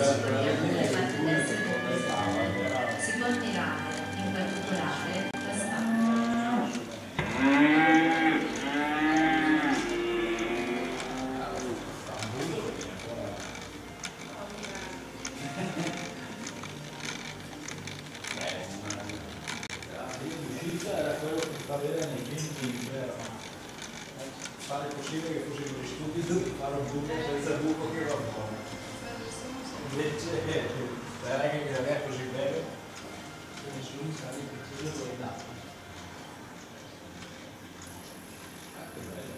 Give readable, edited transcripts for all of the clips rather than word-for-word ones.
supponiamo che le parti destre del disegno si può tirare in particolare la stampa. Era quello che fa vedere nei film, fare possibile che fosse così stupido di fare un buco senza buco che va buono. Invece la regola che non è così bene, nessuno sa di che cosa è dato. Che bello.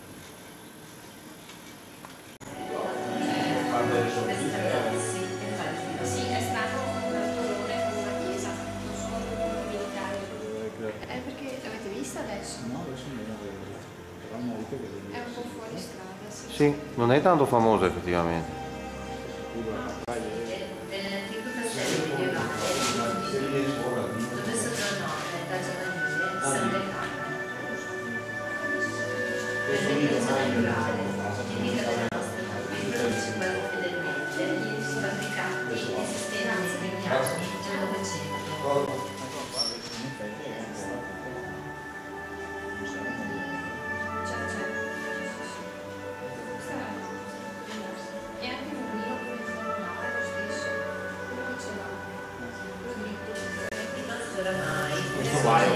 Sì, è stato un torrone con una chiesa, non solo con i militari. Perché l'avete vista adesso? No, adesso non lo vedo, però molto che È un po' fuori strada. Sì, non è tanto famosa effettivamente. Nell'antico castello medievale, dove soprannomme da giovanile San Decano. L'elemento naturale tipica della nostra cultura principalmente del mente, fabbricati esistenti negli anni del Novecento. E anche un mio come formare lo stesso, quello che ce l'ha. Rimasto oramai questo vai,